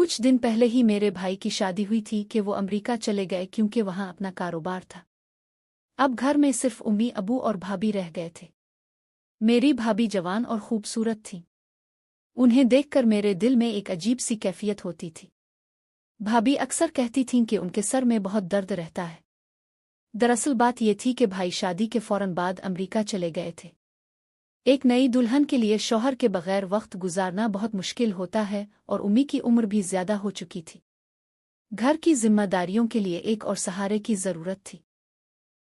कुछ दिन पहले ही मेरे भाई की शादी हुई थी कि वो अमेरिका चले गए क्योंकि वहाँ अपना कारोबार था। अब घर में सिर्फ उम्मी अबू और भाभी रह गए थे। मेरी भाभी जवान और खूबसूरत थी। उन्हें देखकर मेरे दिल में एक अजीब सी कैफियत होती थी। भाभी अक्सर कहती थीं कि उनके सर में बहुत दर्द रहता है। दरअसल बात ये थी कि भाई शादी के फौरन बाद अमेरिका चले गए थे। एक नई दुल्हन के लिए शौहर के बगैर वक्त गुजारना बहुत मुश्किल होता है और उम्मी की उम्र भी ज्यादा हो चुकी थी। घर की जिम्मेदारियों के लिए एक और सहारे की जरूरत थी।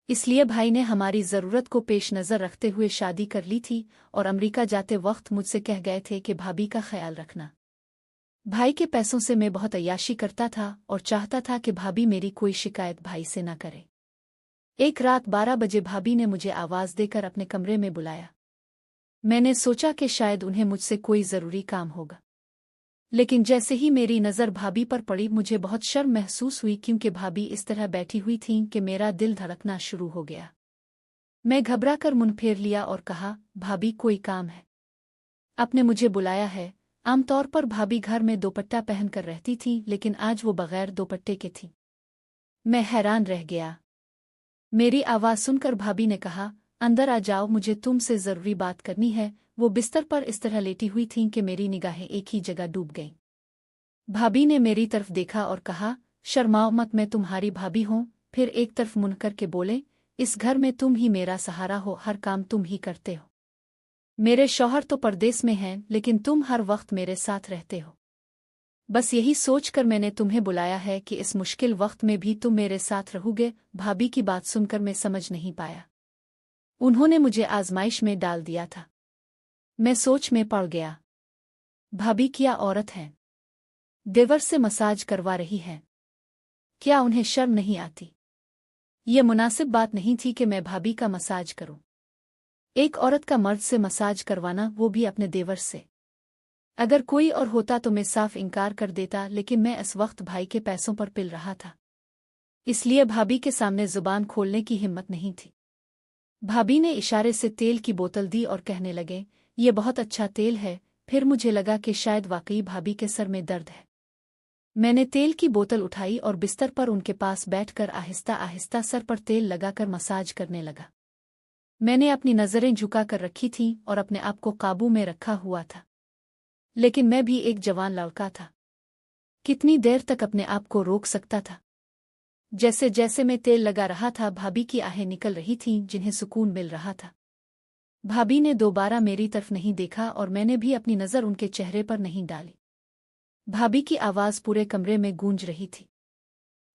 इसलिए भाई ने हमारी जरूरत को पेश नजर रखते हुए शादी कर ली थी और अमेरिका जाते वक्त मुझसे कह गए थे कि भाभी का ख्याल रखना। भाई के पैसों से मैं बहुत अय्याशी करता था और चाहता था कि भाभी मेरी कोई शिकायत भाई से न करे। एक रात 12 बजे भाभी ने मुझे आवाज देकर अपने कमरे में बुलाया। मैंने सोचा कि शायद उन्हें मुझसे कोई जरूरी काम होगा, लेकिन जैसे ही मेरी नज़र भाभी पर पड़ी मुझे बहुत शर्म महसूस हुई क्योंकि भाभी इस तरह बैठी हुई थीं कि मेरा दिल धड़कना शुरू हो गया। मैं घबरा कर मुंह फेर लिया और कहा, भाभी कोई काम है? आपने मुझे बुलाया है? आमतौर पर भाभी घर में दोपट्टा पहनकर रहती थी, लेकिन आज वो बगैर दोपट्टे के थी। मैं हैरान रह गया। मेरी आवाज़ सुनकर भाभी ने कहा, अंदर आ जाओ, मुझे तुमसे ज़रूरी बात करनी है। वो बिस्तर पर इस तरह लेटी हुई थीं कि मेरी निगाहें एक ही जगह डूब गईं। भाभी ने मेरी तरफ देखा और कहा, शर्माओ मत, मैं तुम्हारी भाभी हूँ। फिर एक तरफ मुड़ करके बोले, इस घर में तुम ही मेरा सहारा हो, हर काम तुम ही करते हो। मेरे शौहर तो परदेस में हैं, लेकिन तुम हर वक्त मेरे साथ रहते हो। बस यही सोचकर मैंने तुम्हें बुलाया है कि इस मुश्किल वक्त में भी तुम मेरे साथ रहोगे। भाभी की बात सुनकर मैं समझ नहीं पाया। उन्होंने मुझे आजमाइश में डाल दिया था। मैं सोच में पड़ गया। भाभी क्या औरत हैं? देवर से मसाज करवा रही हैं। क्या उन्हें शर्म नहीं आती? ये मुनासिब बात नहीं थी कि मैं भाभी का मसाज करूं। एक औरत का मर्द से मसाज करवाना, वो भी अपने देवर से। अगर कोई और होता तो मैं साफ इनकार कर देता, लेकिन मैं इस वक्त भाई के पैसों पर पिल रहा था, इसलिए भाभी के सामने जुबान खोलने की हिम्मत नहीं थी। भाभी ने इशारे से तेल की बोतल दी और कहने लगे, ये बहुत अच्छा तेल है। फिर मुझे लगा कि शायद वाकई भाभी के सर में दर्द है। मैंने तेल की बोतल उठाई और बिस्तर पर उनके पास बैठकर आहिस्ता आहिस्ता सर पर तेल लगाकर मसाज करने लगा। मैंने अपनी नज़रें झुका कर रखी थीं और अपने आप को काबू में रखा हुआ था, लेकिन मैं भी एक जवान लड़का था। कितनी देर तक अपने आप को रोक सकता था? जैसे जैसे मैं तेल लगा रहा था, भाभी की आहें निकल रही थीं, जिन्हें सुकून मिल रहा था। भाभी ने दोबारा मेरी तरफ नहीं देखा और मैंने भी अपनी नज़र उनके चेहरे पर नहीं डाली। भाभी की आवाज़ पूरे कमरे में गूंज रही थी।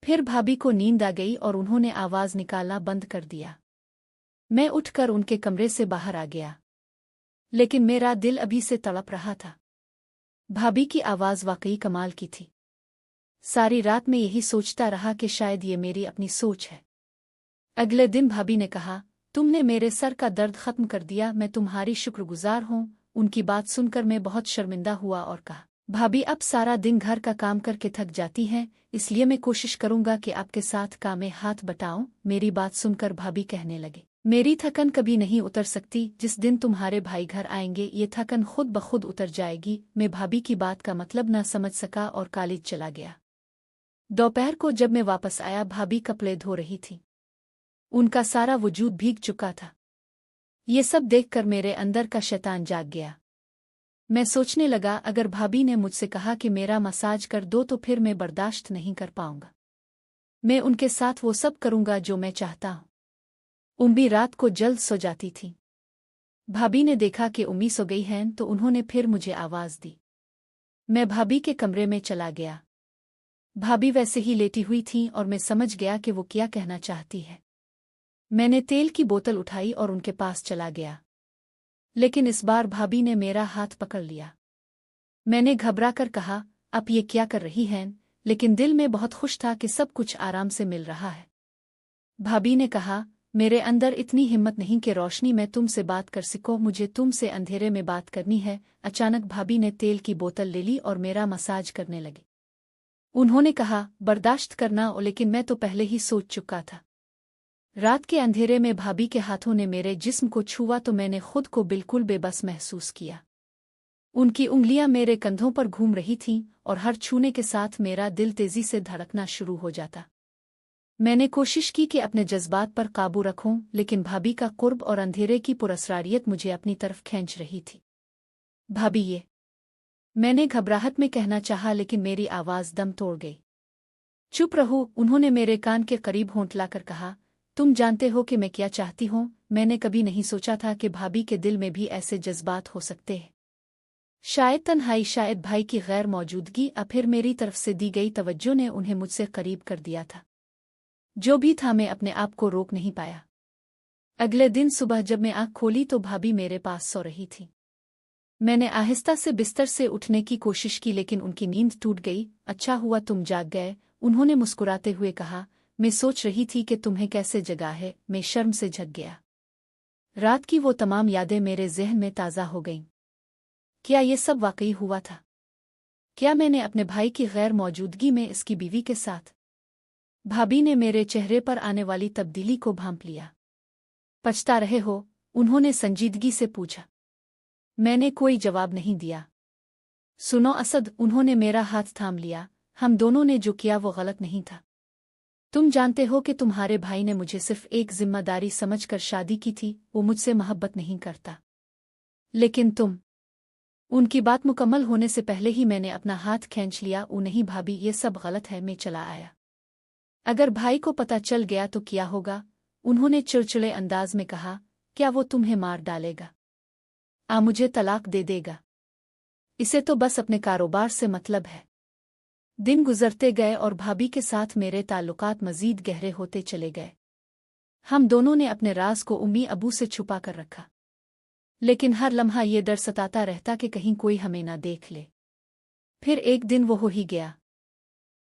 फिर भाभी को नींद आ गई और उन्होंने आवाज़ निकालना बंद कर दिया। मैं उठकर उनके कमरे से बाहर आ गया, लेकिन मेरा दिल अभी से तड़प रहा था। भाभी की आवाज़ वाकई कमाल की थी। सारी रात मैं यही सोचता रहा कि शायद ये मेरी अपनी सोच है। अगले दिन भाभी ने कहा, तुमने मेरे सर का दर्द खत्म कर दिया, मैं तुम्हारी शुक्रगुजार हूँ। उनकी बात सुनकर मैं बहुत शर्मिंदा हुआ और कहा, भाभी अब सारा दिन घर का काम करके थक जाती हैं, इसलिए मैं कोशिश करूंगा कि आपके साथ काम में हाथ बटाऊं। मेरी बात सुनकर भाभी कहने लगे, मेरी थकन कभी नहीं उतर सकती। जिस दिन तुम्हारे भाई घर आएंगे ये थकन खुद ब खुद उतर जाएगी। मैं भाभी की बात का मतलब न समझ सका और कॉलेज चला गया। दोपहर को जब मैं वापस आया, भाभी कपड़े धो रही थी। उनका सारा वजूद भीग चुका था। ये सब देखकर मेरे अंदर का शैतान जाग गया। मैं सोचने लगा, अगर भाभी ने मुझसे कहा कि मेरा मसाज कर दो तो फिर मैं बर्दाश्त नहीं कर पाऊंगा। मैं उनके साथ वो सब करूंगा जो मैं चाहता हूं। उम्मी रात को जल्द सो जाती थी। भाभी ने देखा कि उम्मी सो गई हैं तो उन्होंने फिर मुझे आवाज दी। मैं भाभी के कमरे में चला गया। भाभी वैसे ही लेटी हुई थीं और मैं समझ गया कि वो क्या कहना चाहती है। मैंने तेल की बोतल उठाई और उनके पास चला गया, लेकिन इस बार भाभी ने मेरा हाथ पकड़ लिया। मैंने घबरा कर कहा, आप ये क्या कर रही हैं? लेकिन दिल में बहुत खुश था कि सब कुछ आराम से मिल रहा है। भाभी ने कहा, मेरे अंदर इतनी हिम्मत नहीं कि रोशनी में तुमसे बात कर सको, मुझे तुमसे अंधेरे में बात करनी है। अचानक भाभी ने तेल की बोतल ले ली और मेरा मसाज करने लगी। उन्होंने कहा, बर्दाश्त करना, लेकिन मैं तो पहले ही सोच चुका था। रात के अंधेरे में भाभी के हाथों ने मेरे जिस्म को छुआ तो मैंने खुद को बिल्कुल बेबस महसूस किया। उनकी उंगलियां मेरे कंधों पर घूम रही थीं और हर छूने के साथ मेरा दिल तेजी से धड़कना शुरू हो जाता। मैंने कोशिश की कि अपने जज्बात पर काबू रखूं, लेकिन भाभी का कुर्ब और अंधेरे की पुरस्रारियत मुझे अपनी तरफ खींच रही थी। भाभी ये, मैंने घबराहट में कहना चाहा, लेकिन मेरी आवाज़ दम तोड़ गई। चुप रहो, उन्होंने मेरे कान के करीब होंठ लाकर कहा। तुम जानते हो कि मैं क्या चाहती हूँ। मैंने कभी नहीं सोचा था कि भाभी के दिल में भी ऐसे जज्बात हो सकते हैं। शायद तन्हाई, शायद भाई की गैर मौजूदगी, या फिर मेरी तरफ से दी गई तवज्जो ने उन्हें मुझसे करीब कर दिया था। जो भी था, मैं अपने आप को रोक नहीं पाया। अगले दिन सुबह जब मैं आँख खोली तो भाभी मेरे पास सो रही थी। मैंने आहिस्ता से बिस्तर से उठने की कोशिश की, लेकिन उनकी नींद टूट गई। अच्छा हुआ तुम जाग गए, उन्होंने मुस्कुराते हुए कहा। मैं सोच रही थी कि तुम्हें कैसे जगा है। मैं शर्म से झक गया। रात की वो तमाम यादें मेरे ज़हन में ताज़ा हो गईं। क्या ये सब वाकई हुआ था? क्या मैंने अपने भाई की गैर मौजूदगी में इसकी बीवी के साथ? भाभी ने मेरे चेहरे पर आने वाली तब्दीली को भांप लिया। पछता रहे हो? उन्होंने संजीदगी से पूछा। मैंने कोई जवाब नहीं दिया। सुनो असद, उन्होंने मेरा हाथ थाम लिया। हम दोनों ने जो किया वो गलत नहीं था। तुम जानते हो कि तुम्हारे भाई ने मुझे सिर्फ एक जिम्मेदारी समझकर शादी की थी। वो मुझसे मोहब्बत नहीं करता। लेकिन तुम। उनकी बात मुकम्मल होने से पहले ही मैंने अपना हाथ खींच लिया। ओ नहीं भाभी, ये सब गलत है। मैं चला आया। अगर भाई को पता चल गया तो क्या होगा? उन्होंने चिड़चिड़े अंदाज में कहा। क्या वो तुम्हें मार डालेगा? मुझे तलाक दे देगा? इसे तो बस अपने कारोबार से मतलब है। दिन गुजरते गए और भाभी के साथ मेरे ताल्लुकात मजीद गहरे होते चले गए। हम दोनों ने अपने राज को उम्मी अबू से छुपा कर रखा, लेकिन हर लम्हा ये डर सताता रहता कि कहीं कोई हमें ना देख ले। फिर एक दिन वो हो ही गया।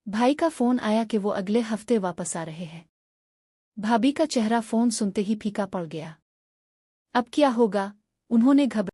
भाई का फ़ोन आया कि वो अगले हफ्ते वापस आ रहे हैं। भाभी का चेहरा फ़ोन सुनते ही फीका पड़ गया। अब क्या होगा? उन्होंने घबरा